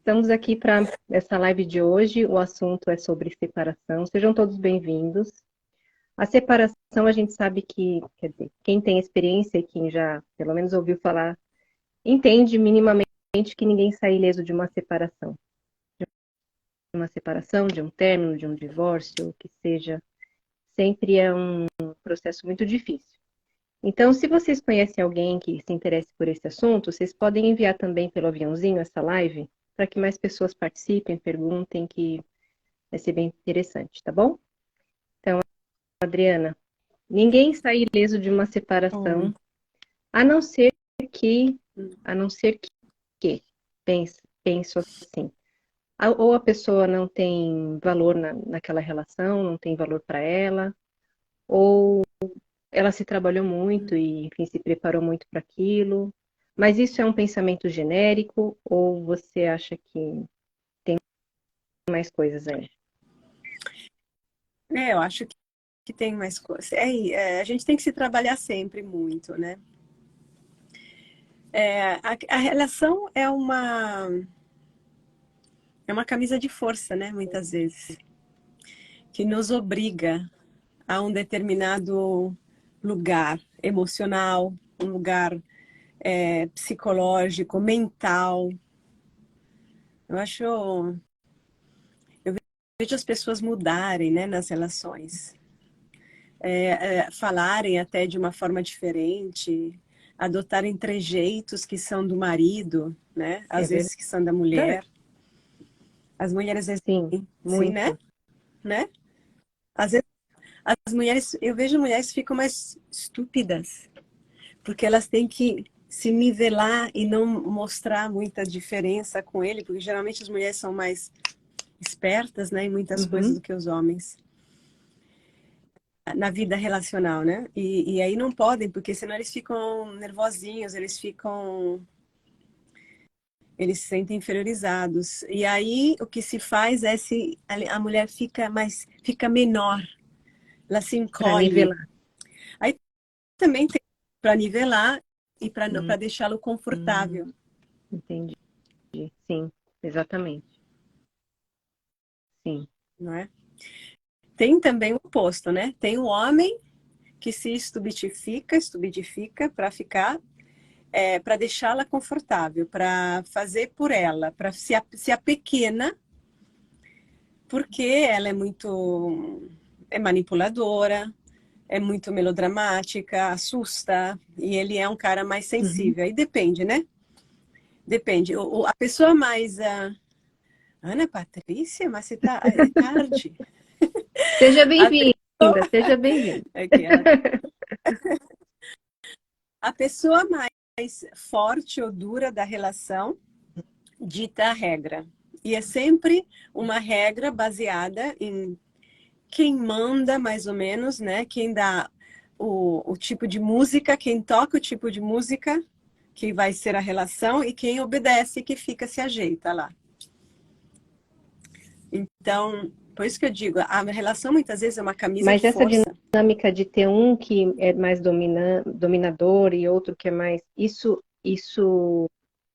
Estamos aqui para essa live de hoje. O assunto é sobre separação. Sejam todos bem-vindos. A separação, a gente sabe que, quer dizer, quem tem experiência e quem já, pelo menos, ouviu falar, entende minimamente que ninguém sai ileso de uma separação. De uma separação, de um término, de um divórcio, o que seja. Sempre é um processo muito difícil. Então, se vocês conhecem alguém que se interesse por esse assunto, vocês podem enviar também pelo aviãozinho essa live, para que mais pessoas participem, perguntem, que vai ser bem interessante, tá bom? Então, Adriana, ninguém sai ileso de uma Oi. separação, a não ser que, a não ser que, penso assim, ou a pessoa não tem valor naquela relação, não tem valor para ela, ou ela se trabalhou muito e, enfim, se preparou muito para aquilo. Mas isso é um pensamento genérico ou você acha que tem mais coisas aí? Eu acho que tem mais coisas. A gente tem que se trabalhar sempre muito, né? A relação é uma camisa de força, né? Muitas vezes, que nos obriga a um determinado lugar emocional, um lugar psicológico, mental. Eu acho, eu vejo as pessoas mudarem, né, nas relações. Falarem até de uma forma diferente, adotarem trejeitos que são do marido, né? É Às vezes que são da verdade? mulher. As mulheres Sim, assim, sim, muito. né? Às vezes as mulheres, eu vejo mulheres que ficam mais estúpidas, porque elas têm que se nivelar e não mostrar muita diferença com ele, porque geralmente as mulheres são mais espertas, né, em muitas coisas Uhum. do que os homens. Na vida relacional, né? E aí não podem, porque senão eles ficam nervosinhos, eles se sentem inferiorizados. E aí o que se faz é se a mulher fica menor, ela se Para encolhe. nivelar. Aí também tem para nivelar e para Hum, deixá-lo confortável, entendi. Sim, exatamente. Sim. não é? Tem também o oposto, né? Tem o homem que se estupidifica para ficar para deixá-la confortável, para fazer por ela, para se apequena, porque ela é manipuladora, é muito melodramática, assusta, e ele é um cara mais Uhum. sensível. Aí depende, né? Depende. A pessoa mais. Ana Patrícia, mas você tá. É tarde. Seja A bem-vinda, pessoa, seja bem-vinda. a pessoa mais forte ou dura da relação dita a regra. E é sempre uma regra baseada em quem manda, mais ou menos, né? Quem dá o tipo de música, quem toca o tipo de música, que vai ser a relação, e quem obedece, que fica, se ajeita lá. Então, por isso que eu digo, a relação muitas vezes é uma camisa de Mas essa força. dinâmica de ter um que é mais dominador e outro que é mais. Isso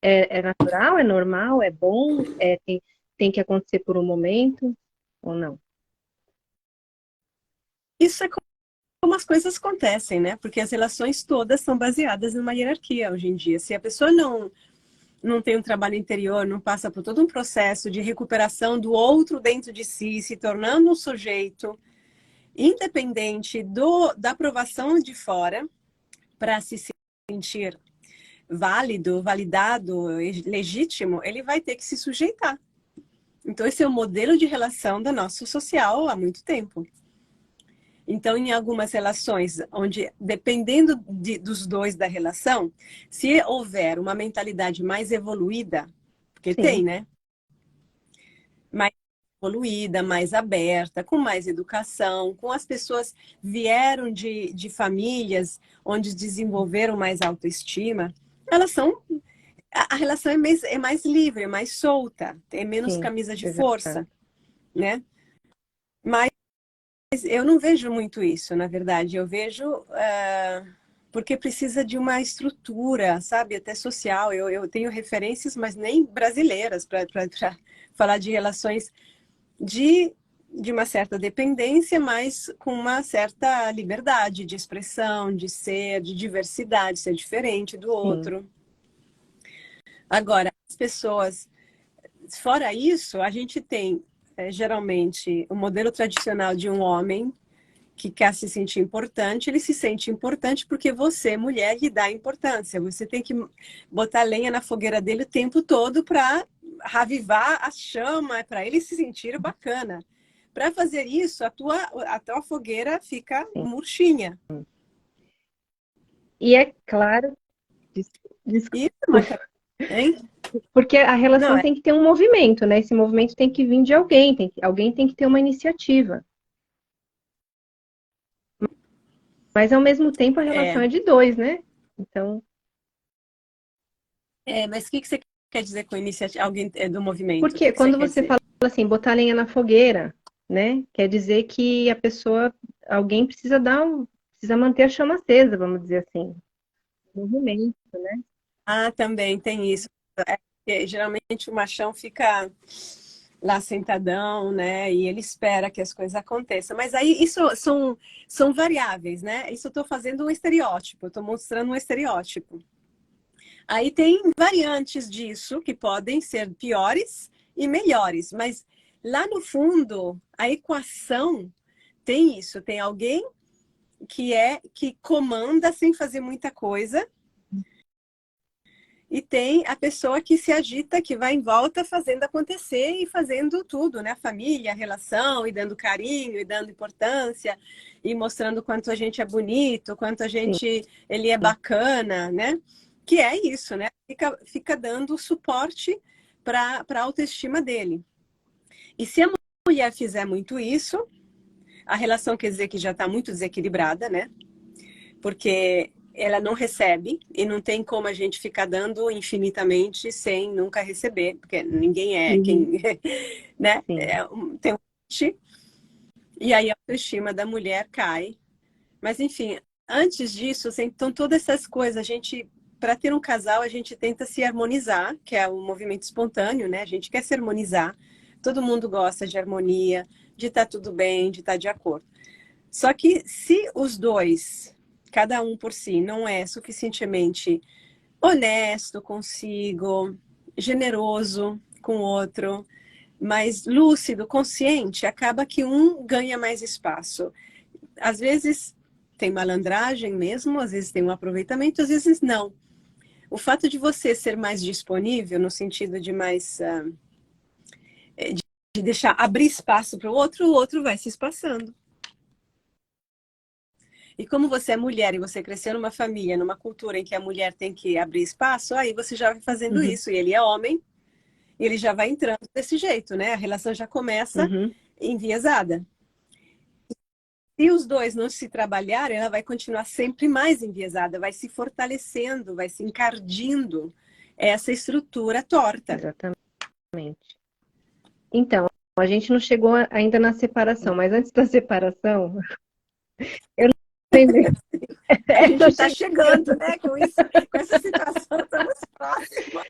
é natural, é normal, é bom, tem que acontecer por um momento ou não? Isso é como as coisas acontecem, né? Porque as relações todas são baseadas numa hierarquia hoje em dia. Se a pessoa não tem um trabalho interior, não passa por todo um processo de recuperação do outro dentro de si, se tornando um sujeito independente da aprovação de fora, para se sentir válido, validado, legítimo, ele vai ter que se sujeitar. Então, esse é o modelo de relação da nossa social há muito tempo. Então, em algumas relações, onde, dependendo dos dois da relação, se houver uma mentalidade mais evoluída, porque tem, Sim, né? Mais evoluída, mais aberta, com mais educação, com as pessoas vieram de famílias onde desenvolveram mais autoestima, elas são. A relação é mais livre, é mais solta, tem menos sim, camisa de exato. força, né? Mas eu não vejo muito isso, na verdade. Eu vejo porque precisa de uma estrutura, sabe, até social. Eu tenho referências, mas nem brasileiras, para falar de relações de uma certa dependência, mas com uma certa liberdade de expressão, de ser, de diversidade, ser diferente do Sim, outro. Agora, as pessoas, fora isso, a gente tem geralmente o modelo tradicional de um homem que quer se sentir importante, ele se sente importante porque você, mulher, lhe dá importância. Você tem que botar lenha na fogueira dele o tempo todo para ravivar a chama, para ele se sentir bacana. Para fazer isso, a tua fogueira fica sim. murchinha. E é claro, des- Isso é uma... desculpa, Hein? porque a Não, relação tem que ter um movimento, né? Esse movimento tem que vir de alguém, alguém tem que ter uma iniciativa. Mas ao mesmo tempo a relação é, é de dois, né? Então, mas o que você quer dizer com iniciativa? Alguém do movimento? O porque que você quando quer você dizer? fala assim, botar lenha na fogueira, né? Quer dizer que a pessoa, alguém precisa precisa manter a chama acesa, vamos dizer assim. Movimento, né? Ah, também tem isso. Porque geralmente o machão fica lá sentadão, né? E ele espera que as coisas aconteçam. Mas aí isso são variáveis, né? Isso eu estou fazendo um estereótipo, eu estou mostrando um estereótipo. Aí tem variantes disso que podem ser piores e melhores, mas lá no fundo, a equação tem isso, tem alguém que comanda sem fazer muita coisa. E tem a pessoa que se agita, que vai em volta fazendo acontecer e fazendo tudo, né? A família, a relação, e dando carinho, e dando importância, e mostrando quanto a gente é bonito, quanto Sim, ele é bacana, né? Que é isso, né? Fica dando suporte para a autoestima dele. E se a mulher fizer muito isso, a relação quer dizer que já está muito desequilibrada, né? Porque ela não recebe e não tem como a gente ficar dando infinitamente sem nunca receber, porque ninguém é uhum, quem, né? sim. Tem um limite, e aí a autoestima da mulher cai. Mas enfim, antes disso, assim, então todas essas coisas, a gente, para ter um casal, a gente tenta se harmonizar, que é um movimento espontâneo, né? A gente quer se harmonizar. Todo mundo gosta de harmonia, de estar tudo bem, de estar de acordo. Só que se os dois, cada um por si, não é suficientemente honesto consigo, generoso com o outro, mais lúcido, consciente, acaba que um ganha mais espaço. Às vezes tem malandragem mesmo, às vezes tem um aproveitamento, às vezes não. O fato de você ser mais disponível, no sentido de mais de deixar abrir espaço para o outro vai se espaçando. E como você é mulher e você cresceu numa família, numa cultura em que a mulher tem que abrir espaço, aí você já vai fazendo Uhum, isso. E ele é homem, e ele já vai entrando desse jeito, né? A relação já começa uhum. enviesada. Se os dois não se trabalharem, ela vai continuar sempre mais enviesada, vai se fortalecendo, vai se encardindo essa estrutura torta. Exatamente. Então, a gente não chegou ainda na separação, mas antes da separação, eu lembrei. A gente Essa está chegou. chegando, né? Com isso, com essa situação, estamos próximos.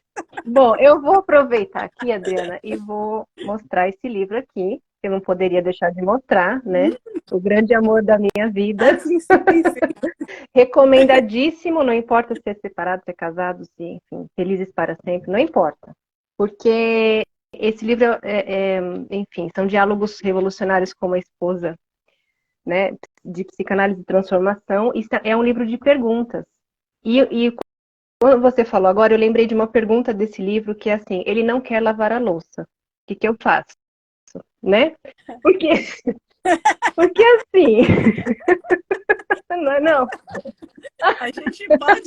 Bom, eu vou aproveitar aqui, Adriana, e vou mostrar esse livro aqui, que eu não poderia deixar de mostrar, né? O grande amor da minha Ah, vida. sim, sim, sim. Recomendadíssimo, não importa se é separado, se é casado, se, enfim, felizes para sempre, não importa. Porque esse livro enfim, são diálogos revolucionários com uma esposa, né, de psicanálise e transformação. Isso é um livro de perguntas. E quando você falou agora, eu lembrei de uma pergunta desse livro que é assim: ele não quer lavar a louça. O que que eu faço? Né? Porque, porque assim, não, não. A gente pode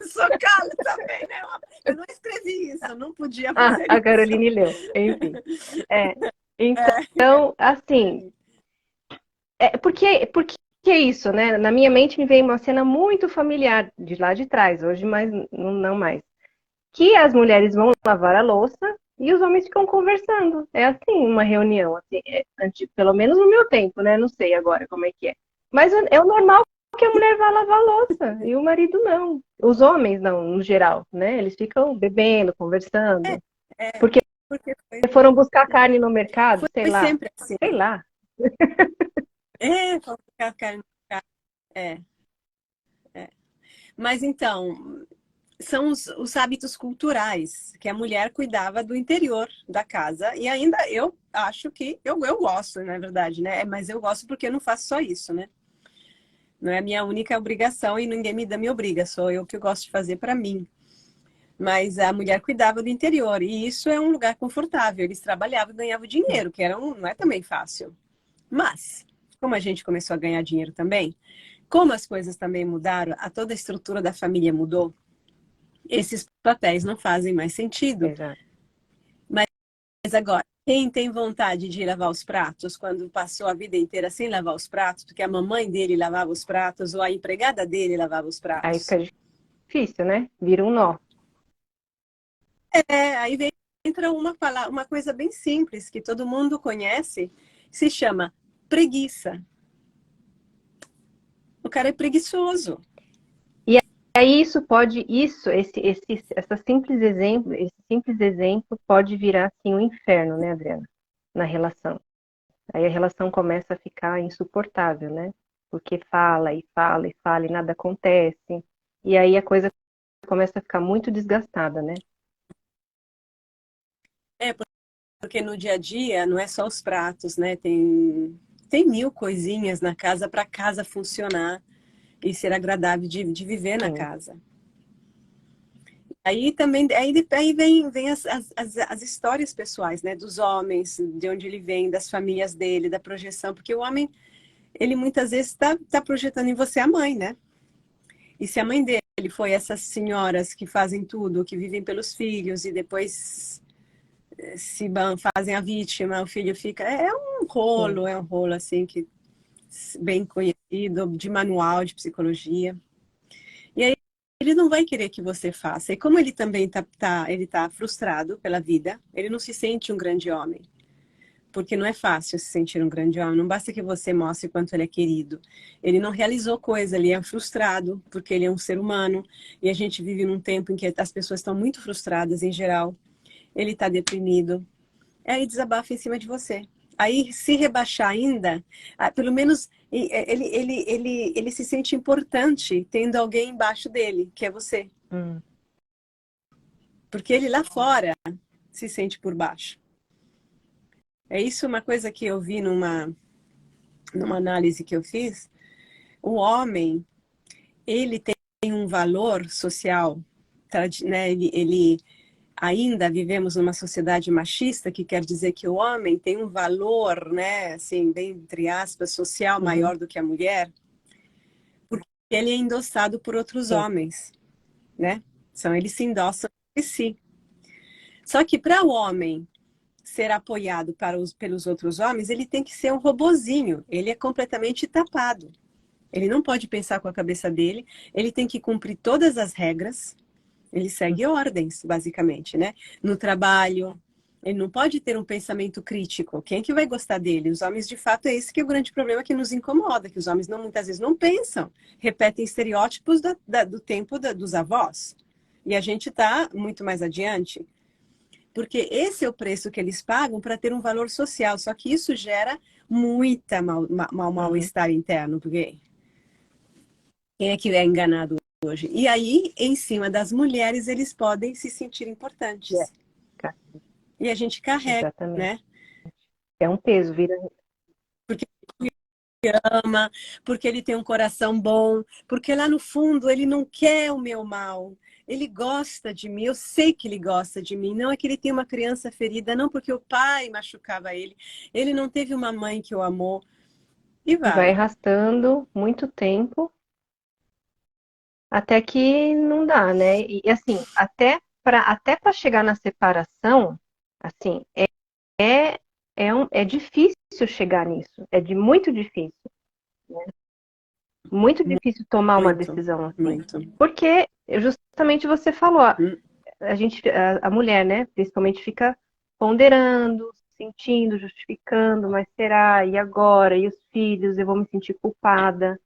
socá-lo também, né? Eu não escrevi isso, eu não podia Ah, fazer a isso. Caroline leu, enfim. É, É, então, assim, porque é isso, né? Na minha mente me veio uma cena muito familiar de lá de trás, hoje mas não mais. Que as mulheres vão lavar a louça e os homens ficam conversando. É assim, uma reunião, assim, pelo menos no meu tempo, né? Não sei agora como é que é. Mas é o normal que a mulher vai lavar a louça e o marido não. Os homens não, no geral, né? Eles ficam bebendo, conversando. É, Porque porque foram buscar carne no mercado, foi sempre assim. sei lá. É, colocar carne no prato. É, é. Mas então, são os hábitos culturais, que a mulher cuidava do interior da casa. E ainda eu acho que eu gosto, na verdade, né? Mas eu gosto porque eu não faço só isso, né? Não é a minha única obrigação e ninguém me obriga, sou eu que gosto de fazer para mim. Mas a mulher cuidava do interior e isso é um lugar confortável. Eles trabalhavam e ganhavam dinheiro, que não é também fácil. Mas, como a gente começou a ganhar dinheiro também, como as coisas também mudaram, toda a estrutura da família mudou, esses papéis não fazem mais sentido. Exato. Mas agora, quem tem vontade de lavar os pratos quando passou a vida inteira sem lavar os pratos, porque a mamãe dele lavava os pratos ou a empregada dele lavava os Aí pratos? fica difícil, né? Vira um nó. Aí vem, entra uma coisa bem simples que todo mundo conhece, se chama preguiça. O cara é preguiçoso. E aí esse simples exemplo pode virar assim um inferno, né, Adriana? Na relação. Aí a relação começa a ficar insuportável, né? Porque fala e fala e fala e nada acontece. E aí a coisa começa a ficar muito desgastada, né? É, porque no dia a dia não é só os pratos, né? Tem mil coisinhas na casa para a casa funcionar e ser agradável de viver na Sim. casa. Aí também, aí vem as histórias pessoais, né? Dos homens, de onde ele vem, das famílias dele, da projeção, porque o homem, ele muitas vezes tá projetando em você a mãe, né? E se a mãe dele foi essas senhoras que fazem tudo, que vivem pelos filhos e depois fazem a vítima, o filho fica. Sim. É um rolo assim que bem conhecido, de manual de psicologia. E aí ele não vai querer que você faça. E como ele também ele tá frustrado pela vida, ele não se sente um grande homem. Porque não é fácil se sentir um grande homem. Não basta que você mostre quanto ele é querido. Ele não realizou coisa, ele é frustrado, porque ele é um ser humano. E a gente vive num tempo em que as pessoas estão muito frustradas em geral. Ele está deprimido. Aí desabafa em cima de você. Aí, se rebaixar ainda, pelo menos ele se sente importante tendo alguém embaixo dele, que é você. Hum. Porque ele lá fora se sente por baixo. É isso uma coisa que eu vi numa análise que eu fiz. O homem, ele tem um valor social, né? Ele ainda vivemos numa sociedade machista, que quer dizer que o homem tem um valor, né, assim, bem entre aspas, social Uhum. maior do que a mulher, porque ele é endossado por outros Sim. homens, né? Então ele se endossa de si. Só que para o homem ser apoiado pelos outros homens, ele tem que ser um robozinho. Ele é completamente tapado. Ele não pode pensar com a cabeça dele. Ele tem que cumprir todas as regras. Ele segue ordens, basicamente, né? No trabalho, ele não pode ter um pensamento crítico. Quem é que vai gostar dele? Os homens, de fato, é esse que é o grande problema que nos incomoda, que os homens não, muitas vezes não pensam, repetem estereótipos do tempo dos avós. E a gente está muito mais adiante, porque esse é o preço que eles pagam para ter um valor social. Só que isso gera muita Uhum. mal-estar interno, porque quem é que é enganado hoje? E aí, em cima das mulheres, eles podem se sentir É, importantes. E a gente carrega, exatamente. né? É um peso, vira. Porque ama, porque ele tem um coração bom, porque lá no fundo ele não quer o meu mal. Ele gosta de mim, eu sei que ele gosta de mim. Não é que ele tem uma criança ferida, não porque o pai machucava ele. Ele não teve uma mãe que o amou. E E vai vai. arrastando muito tempo até que não dá, né? E assim, até para chegar na separação, assim, é, é difícil chegar nisso. Muito difícil. Muito difícil tomar uma Muito, decisão assim. muito. Porque justamente você falou, Hum, a mulher, né, principalmente fica ponderando, sentindo, justificando, mas será? E agora? E os filhos? Eu vou me sentir culpada.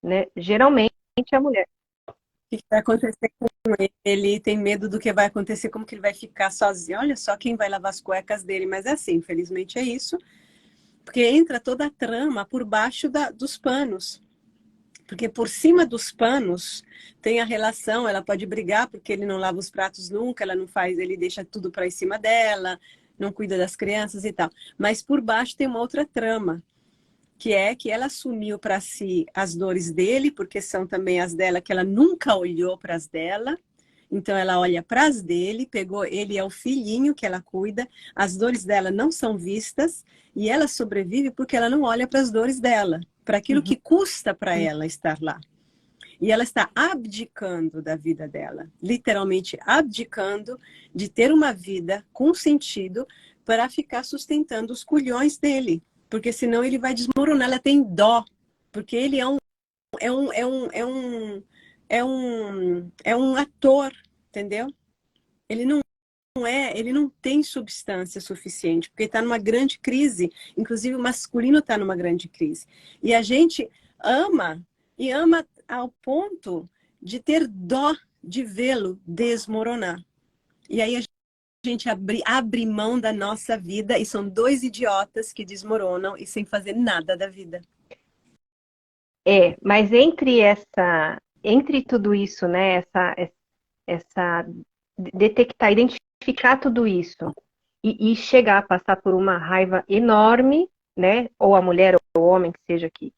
né? Geralmente é a mulher. O que vai acontecer com ele? Ele tem medo do que vai acontecer, como que ele vai ficar sozinho. Olha só quem vai lavar as cuecas dele. Mas é assim, infelizmente é isso. Porque entra toda a trama por baixo dos panos. Porque por cima dos panos tem a relação, ela pode brigar porque ele não lava os pratos nunca, ela não faz, ele deixa tudo para em cima dela, não cuida das crianças e tal. Mas por baixo tem uma outra trama, que é que ela assumiu para si as dores dele, porque são também as dela, que ela nunca olhou para as dela. Então ela olha para as dele, pegou, ele é o filhinho que ela cuida, as dores dela não são vistas e ela sobrevive porque ela não olha para as dores dela, para aquilo Uhum. que custa para ela estar lá. E ela está abdicando da vida dela, literalmente abdicando de ter uma vida com sentido para ficar sustentando os culhões dele, porque senão ele vai desmoronar. Ela tem dó, porque ele é um, é um, é um, é um ator, entendeu? Ele ele não tem substância suficiente, porque está numa grande crise, inclusive o masculino está numa grande crise. E a gente ama, e ama ao ponto de ter dó de vê-lo desmoronar. E aí a gente abre mão da nossa vida e são dois idiotas que desmoronam e sem fazer nada da vida. Mas entre tudo isso, né, essa detectar, identificar tudo isso e chegar a passar por uma raiva enorme, né, ou a mulher ou o homem que seja que,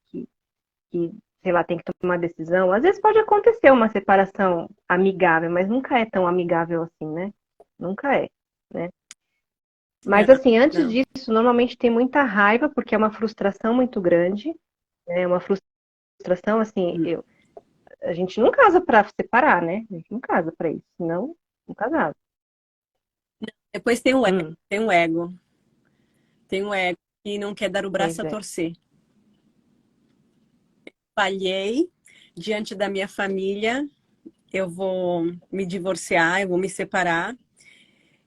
sei lá, tem que tomar uma decisão. Às vezes pode acontecer uma separação amigável, mas nunca é tão amigável assim, né? Nunca é, né? Mas Não, assim, antes não. disso, normalmente tem muita raiva porque é uma frustração muito grande, né? Uma frustração assim, a gente não casa para separar, né? A gente não casa para isso, senão não casava. Depois tem o ego, Hum, tem o ego, tem o ego que não quer dar o pois braço a é. torcer. Falhei diante da minha família, eu vou me divorciar, eu vou me separar,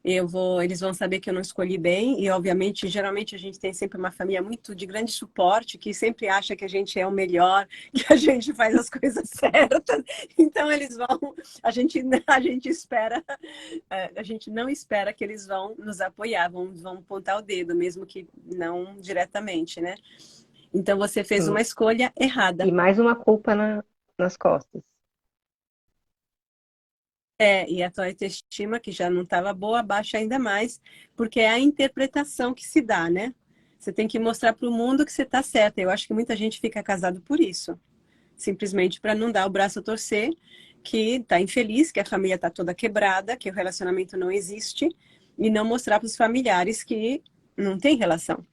eles vão saber que eu não escolhi bem e obviamente, geralmente a gente tem sempre uma família muito de grande suporte que sempre acha que a gente é o melhor, que a gente faz as coisas certas. Então eles vão, a gente espera, a gente não espera que eles vão nos apoiar, vão apontar o dedo, mesmo que não diretamente, né? Então você fez Sim. uma escolha errada. E mais uma culpa nas costas. E a tua autoestima, que já não estava boa, baixa ainda mais, porque é a interpretação que se dá, né? Você tem que mostrar para o mundo que você está certa. Eu acho que muita gente fica casado por isso. Simplesmente para não dar o braço a torcer, que está infeliz, que a família está toda quebrada, que o relacionamento não existe, e não mostrar para os familiares que não tem relação.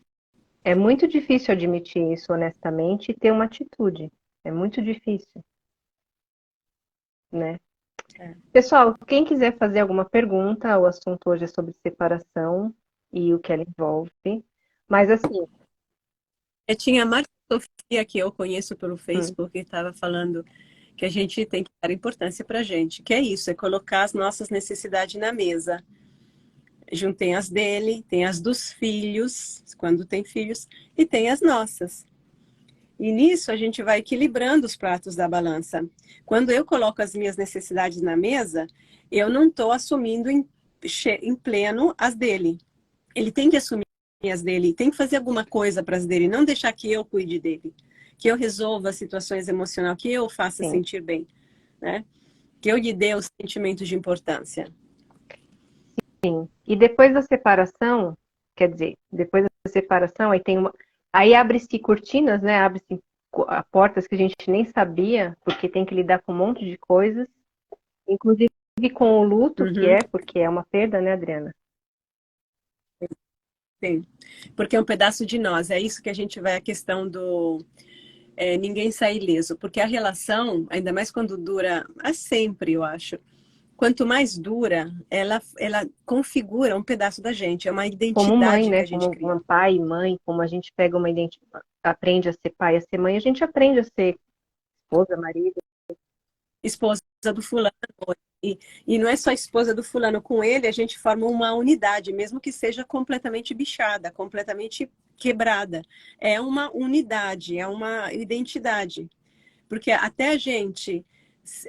É muito difícil admitir isso honestamente e ter uma atitude. É muito difícil, né? É. Pessoal, quem quiser fazer alguma pergunta, o assunto hoje é sobre separação e o que ela envolve. Mas assim, Eu tinha a Marta Sofia, que eu conheço pelo hum, Facebook, que estava falando que a gente tem que dar importância para a gente, que é isso, é colocar as nossas necessidades na mesa. Tem as dele, tem as dos filhos, quando tem filhos, e tem as nossas. E nisso a gente vai equilibrando os pratos da balança. Quando eu coloco as minhas necessidades na mesa, eu não estou assumindo em pleno as dele. Ele tem que assumir as dele, tem que fazer alguma coisa para as dele, não deixar que eu cuide dele, que eu resolva as situações emocionais, que eu faça sim, sentir bem, né? Que eu lhe dê os sentimentos de importância. sim. E depois da separação, quer dizer, depois da separação, aí abre-se cortinas, né? Abre-se portas que a gente nem sabia, porque tem que lidar com um monte de coisas, inclusive com o luto, Uhum, porque é uma perda, né, Adriana? sim. Porque é um pedaço de nós, é isso que a gente vai a questão do ninguém sair ileso, porque a relação, ainda mais quando dura, sempre eu acho, quanto mais dura, ela configura um pedaço da gente, é uma Como mãe, identidade que né? a gente Como cria. uma pai e mãe, como a gente pega uma identidade, aprende a ser pai, a ser mãe, a gente aprende a ser esposa, marido. Esposa do fulano, e, e não é só esposa do fulano, com ele a gente forma uma unidade, mesmo que seja completamente bichada, completamente quebrada. É uma unidade, é uma identidade. Porque até a gente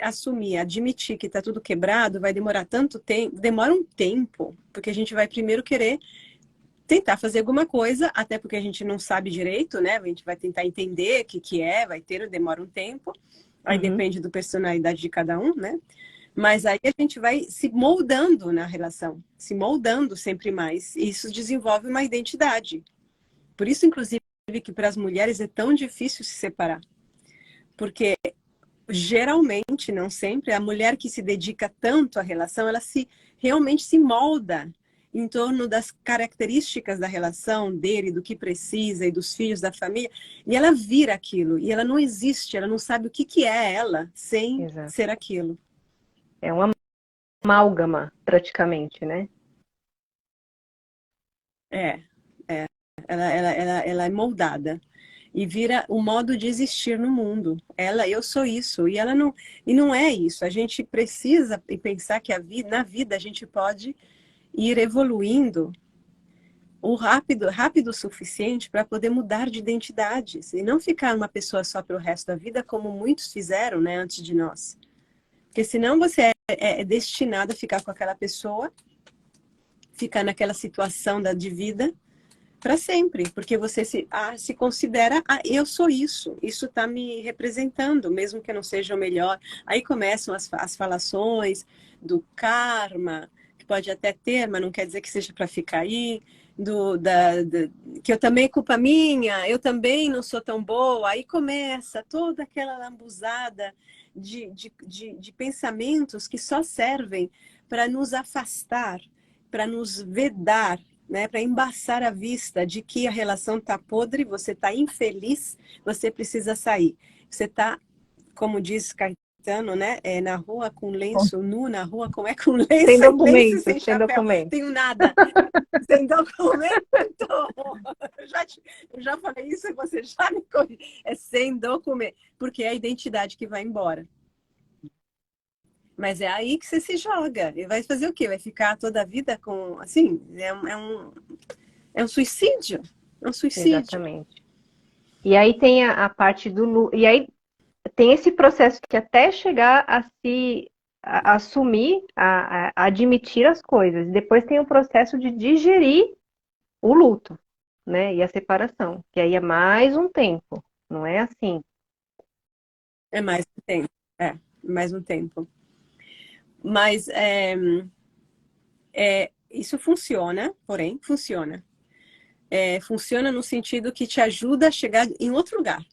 assumir, admitir que está tudo quebrado, vai demorar tanto tempo, demora um tempo, porque a gente vai primeiro querer tentar fazer alguma coisa, até porque a gente não sabe direito, né? A gente vai tentar entender o que é, demora um tempo. Aí depende da personalidade de cada um, né? Mas aí a gente vai se moldando na relação, se moldando sempre mais. E isso desenvolve uma identidade. Por isso, inclusive, que para as mulheres é tão difícil se separar. Porque geralmente, não sempre, a mulher que se dedica tanto à relação, ela realmente se molda em torno das características da relação dele, do que precisa e dos filhos da família, e ela vira aquilo, e ela não existe, ela não sabe o que é ela sem ser aquilo. É uma amálgama, praticamente, né? Ela é moldada e vira o modo de existir no mundo. Eu sou isso, e não é isso. A gente precisa pensar que na vida a gente pode ir evoluindo rápido o suficiente para poder mudar de identidades e não ficar uma pessoa só para o resto da vida, como muitos fizeram, né, antes de nós. Porque senão você é destinado a ficar com aquela pessoa, ficar naquela situação de vida para sempre, porque você se considera, eu sou isso está me representando, mesmo que eu não seja o melhor. Aí começam as falações do karma, que pode até ter, mas não quer dizer que seja para ficar aí, que eu também, culpa minha, eu também não sou tão boa. Aí começa toda aquela lambuzada de pensamentos que só servem para nos afastar, para nos vedar, né, para embaçar a vista de que a relação está podre, você está infeliz, você precisa sair. Você está, como diz Caetano, né, na rua com lenço nu, na rua como é com lenço, sem documento, sem chapéu, documento. tenho nada, sem documento. Eu já falei isso e você já me corrigiu. É sem documento, porque é a identidade que vai embora. Mas é aí que você se joga. E vai fazer o quê? Vai ficar toda a vida com... Assim, é um suicídio. É um suicídio. Exatamente. E aí tem a parte do... E aí tem esse processo que até chegar a assumir, a admitir as coisas. Depois tem o processo de digerir o luto, né? E a separação. Que aí é mais um tempo. Não é assim. É mais um tempo. Mais um tempo. Mas isso funciona, porém, funciona. Funciona no sentido que te ajuda a chegar em outro lugar.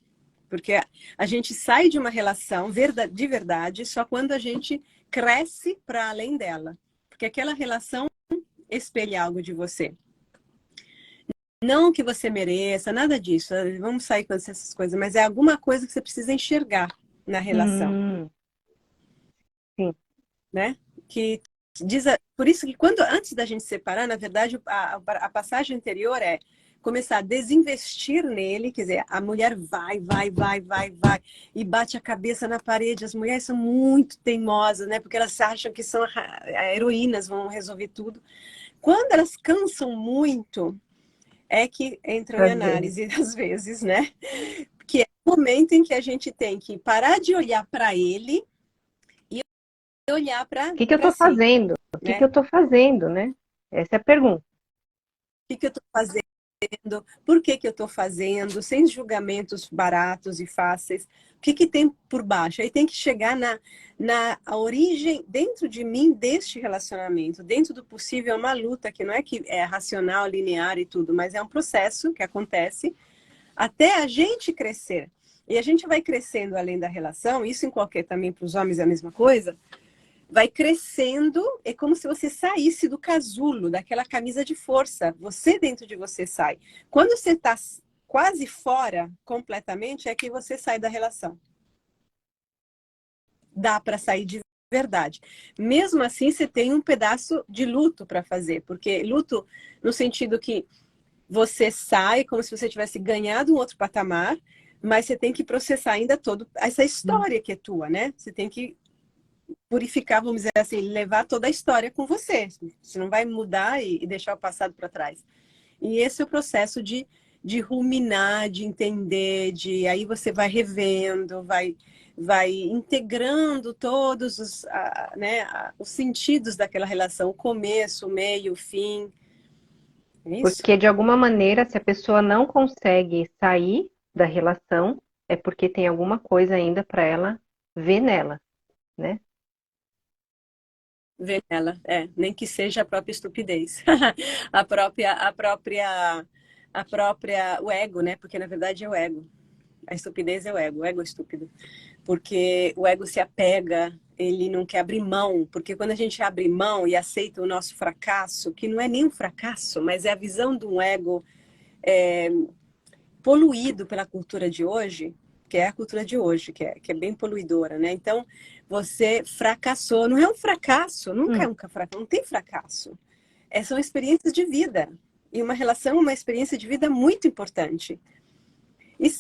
Porque a gente sai de uma relação de verdade só quando a gente cresce para além dela. Porque aquela relação espelha algo de você. Não que você mereça, nada disso. Vamos sair com essas coisas, mas é alguma coisa que você precisa enxergar na relação. Sim. Né? Que por isso que antes da gente separar, na verdade, a passagem anterior é começar a desinvestir nele, quer dizer, a mulher vai, e bate a cabeça na parede. As mulheres são muito teimosas, né? Porque elas acham que são heroínas, vão resolver tudo. Quando elas cansam muito, é que entram em análise, às vezes, né? Que é o momento em que a gente tem que parar de olhar para ele e olhar para o que eu estou fazendo? O que eu estou fazendo, né? Essa é a pergunta. O que eu estou fazendo? Por que eu estou fazendo? Sem julgamentos baratos e fáceis. O que tem por baixo? Aí tem que chegar na origem, dentro de mim, deste relacionamento. Dentro do possível, é uma luta que não é que é racional, linear e tudo, mas é um processo que acontece até a gente crescer. E a gente vai crescendo além da relação, isso em qualquer, também para os homens é a mesma coisa, vai crescendo, é como se você saísse do casulo, daquela camisa de força. Você dentro de você sai. Quando você está quase fora, completamente, é que você sai da relação. Dá para sair de verdade. Mesmo assim, você tem um pedaço de luto para fazer, porque luto no sentido que você sai como se você tivesse ganhado um outro patamar, mas você tem que processar ainda toda essa história que é tua, né? Você tem que purificar, vamos dizer assim, levar toda a história com você. Você não vai mudar e deixar o passado para trás. E esse é o processo de de ruminar, de entender, de aí você vai revendo, vai integrando todos os, né, os sentidos daquela relação, o começo, o meio, o fim. É isso? Porque, de alguma maneira, se a pessoa não consegue sair da relação, é porque tem alguma coisa ainda para ela ver nela, né? Ver nela, nem que seja a própria estupidez, a própria, o ego, né? Porque na verdade é o ego. A estupidez é o ego é estúpido. Porque o ego se apega, ele não quer abrir mão, porque quando a gente abre mão e aceita o nosso fracasso, que não é nem um fracasso, mas é a visão de um ego poluído pela cultura de hoje, que é a cultura de hoje, que é bem poluidora, né? Então, você fracassou. Não é um fracasso, nunca é um fracasso, não tem fracasso. São experiências de vida. E uma relação é uma experiência de vida muito importante.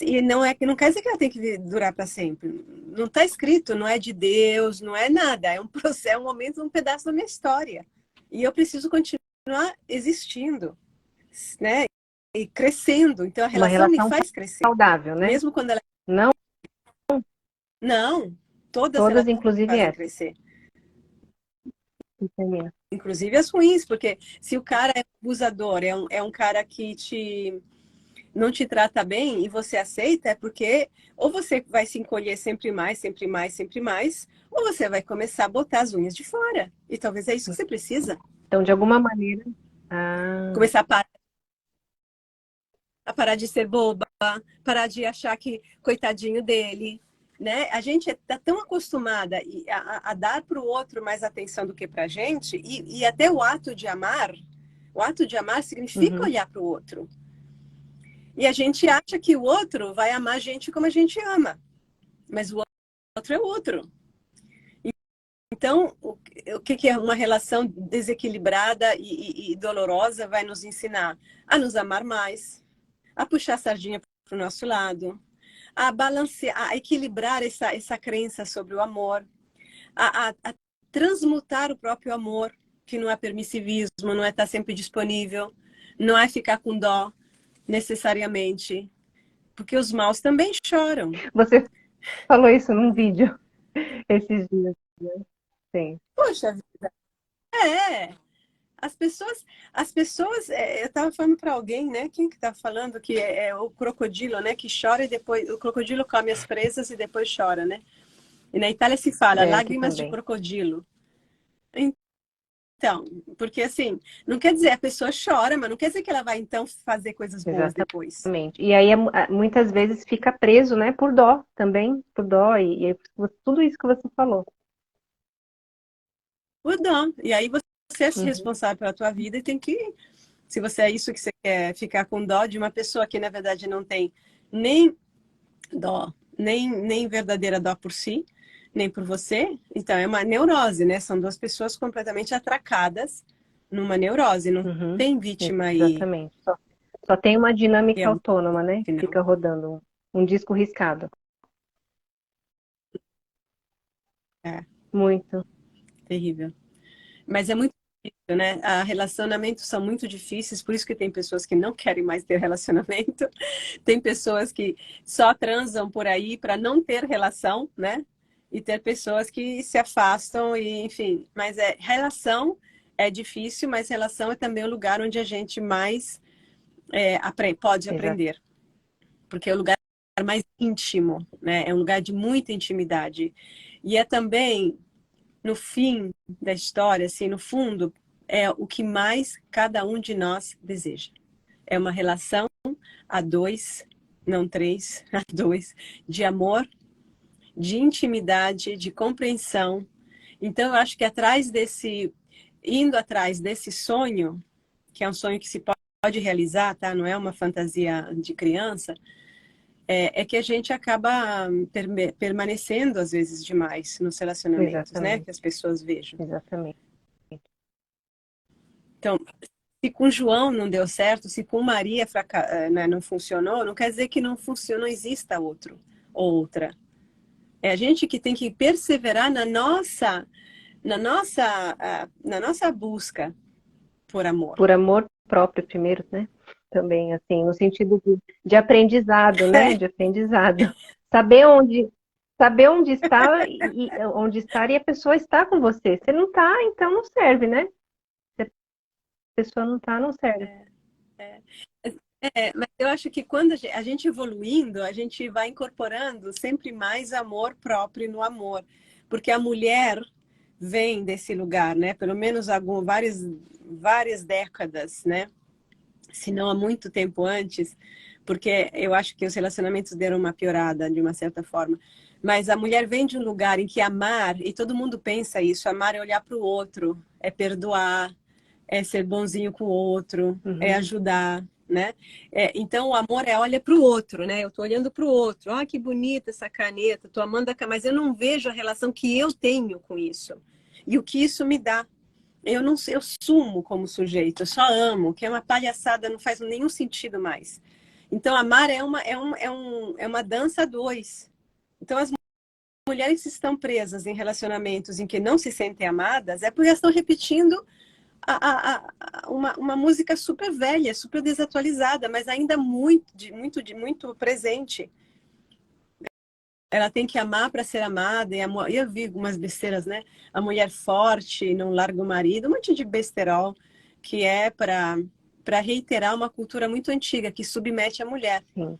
E não é que não quer dizer que ela tem que durar para sempre. Não está escrito, não é de Deus, não é nada. É um processo, é um momento, um pedaço da minha história. E eu preciso continuar existindo, né? E crescendo. Então a Uma relação me relação faz crescer. saudável, né? Mesmo quando ela. Não Não, todas elas todas, inclusive fazem essa. crescer. Entendeu? Inclusive as ruins, porque se o cara é abusador, é um cara que não te trata bem e você aceita, é porque ou você vai se encolher sempre mais, sempre mais, sempre mais, ou você vai começar a botar as unhas de fora. E talvez é isso que você precisa. Então, de alguma maneira. Ah, Começar a parar de ser boba, parar de achar que coitadinho dele, né? A gente está tão acostumada a dar para o outro mais atenção do que para a gente, e até o ato de amar significa uhum, olhar para o outro. E a gente acha que o outro vai amar a gente como a gente ama, mas o outro é o outro. Então, o que é uma relação desequilibrada e dolorosa vai nos ensinar? A nos amar mais, a puxar a sardinha para o nosso lado, a balancear, a equilibrar essa crença sobre o amor, a transmutar o próprio amor, que não é permissivismo, não é estar sempre disponível, não é ficar com dó necessariamente, porque os maus também choram. você falou isso num vídeo esses dias, né? Sim. Poxa vida, é. As pessoas, eu estava falando para alguém, né? Quem que tá falando que é o crocodilo, né? Que chora e depois o crocodilo come as presas e depois chora, né? E na Itália se fala É, aqui lágrimas de também. crocodilo. Então, porque assim, não quer dizer a pessoa chora, mas não quer dizer que ela vai então fazer coisas boas depois. Exatamente. E aí, muitas vezes, fica preso, né? Por dó também, por dó. E aí, tudo isso que você falou. O dom. E aí você é Uhum. responsável pela tua vida e tem que, se você é isso que você quer, ficar com dó de uma pessoa que na verdade não tem nem dó, nem verdadeira dó por si, nem por você, então é uma neurose, né? São duas pessoas completamente atracadas numa neurose, não Uhum. tem vítima aí. Exatamente. Só tem uma E dinâmica é muito, autônoma, né? Que não, fica rodando um disco riscado. é Muito. terrível. Mas é muito difícil, né? Relacionamentos são muito difíceis, por isso que tem pessoas que não querem mais ter relacionamento, tem pessoas que só transam por aí para não ter relação, né? E ter pessoas que se afastam e, enfim, mas relação é difícil, mas relação é também o lugar onde a gente mais pode aprender, porque é o lugar mais íntimo, né? É um lugar de muita intimidade. E é também no fim da história, assim, no fundo, é o que mais cada um de nós deseja. É uma relação a dois, não três, a dois, de amor, de intimidade, de compreensão. Então, eu acho que indo atrás desse sonho, que é um sonho que se pode realizar, tá? Não é uma fantasia de criança, é que a gente acaba permanecendo, às vezes, demais nos relacionamentos, né? Exatamente. Que as pessoas vejam. Exatamente. Então, se com João não deu certo, se com Maria né, não funcionou, não quer dizer que não funciona, não exista outro ou outra. É a gente que tem que perseverar na nossa busca por amor. Por amor próprio primeiro, né? também, assim, no sentido de aprendizado, né? De aprendizado. Saber onde, saber onde está onde estar e a pessoa está com você. Se não está, então não serve, né? Se a pessoa não está, não serve. É. Mas eu acho que quando a gente evoluindo, a gente vai incorporando sempre mais amor próprio no amor. Porque a mulher vem desse lugar, né? Pelo menos várias décadas, né? Se não há muito tempo antes, porque eu acho que os relacionamentos deram uma piorada de uma certa forma. Mas a mulher vem de um lugar em que amar, e todo mundo pensa isso, amar é olhar para o outro, é perdoar, é ser bonzinho com o outro, é Uhum, ajudar, né? Então o amor é olha para o outro, né? Eu estou olhando para o outro, ah, que bonita essa caneta, estou amando mas eu não vejo a relação que eu tenho com isso e o que isso me dá. Eu não eu sumo como sujeito, eu só amo, que é uma palhaçada, não faz nenhum sentido mais. Então amar é uma dança a dois. Então as mulheres que estão presas em relacionamentos em que não se sentem amadas é porque elas estão repetindo uma música super velha, super desatualizada, mas ainda muito presente. Ela tem que amar para ser amada, e eu vi algumas besteiras, né? A mulher forte não larga o marido, um monte de besterol, que é para reiterar uma cultura muito antiga que submete a mulher. sim,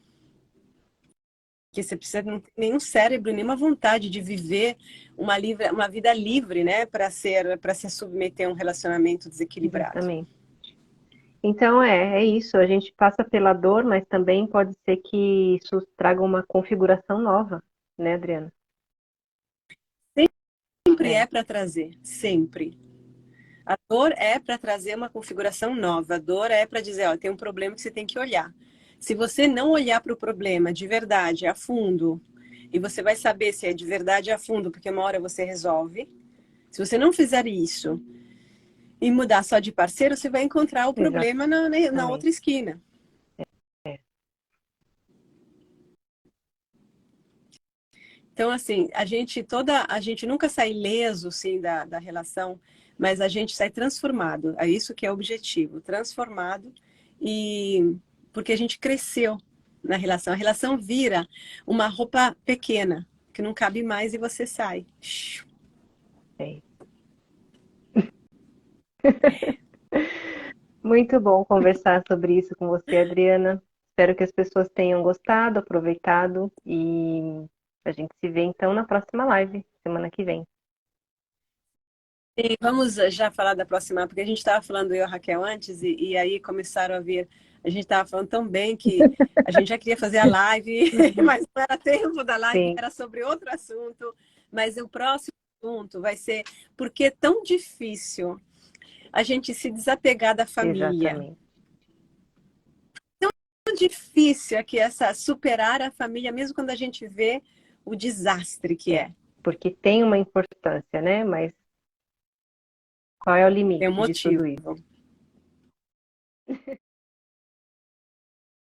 Que você precisa não ter nenhum cérebro, nenhuma vontade de viver uma vida livre, né? Para se submeter a um relacionamento desequilibrado. exatamente. Então é isso. A gente passa pela dor, mas também pode ser que isso traga uma configuração nova, né, Adriana? Sempre É, é para trazer, sempre. A dor é para trazer uma configuração nova. A dor é para dizer, ó, tem um problema que você tem que olhar. Se você não olhar para o problema de verdade, a fundo, e você vai saber se é de verdade a fundo, porque uma hora você resolve. Se você não fizer isso e mudar só de parceiro, você vai encontrar o problema na exatamente. outra esquina. É, Então, assim, a gente nunca sai ileso, sim, da relação, mas a gente sai transformado. É isso que é o objetivo, transformado e porque a gente cresceu na relação. A relação vira uma roupa pequena que não cabe mais e você sai. é. Muito bom conversar sobre isso com você, Adriana. Espero que as pessoas tenham gostado, aproveitado e a gente se vê então na próxima live, semana que vem. E vamos já falar da próxima, porque a gente estava falando eu e a Raquel antes, e aí começaram a vir. A gente estava falando tão bem que a gente já queria fazer a live, Uhum. mas não era tempo da live, Sim, era sobre outro assunto. Mas o próximo assunto vai ser por que é tão difícil a gente se desapegar da família. exatamente. Tão difícil é que essa superar a família, mesmo quando a gente vê o desastre que É, é. porque tem uma importância, né? Mas qual é o Tem um limite de tudo motivo. isso?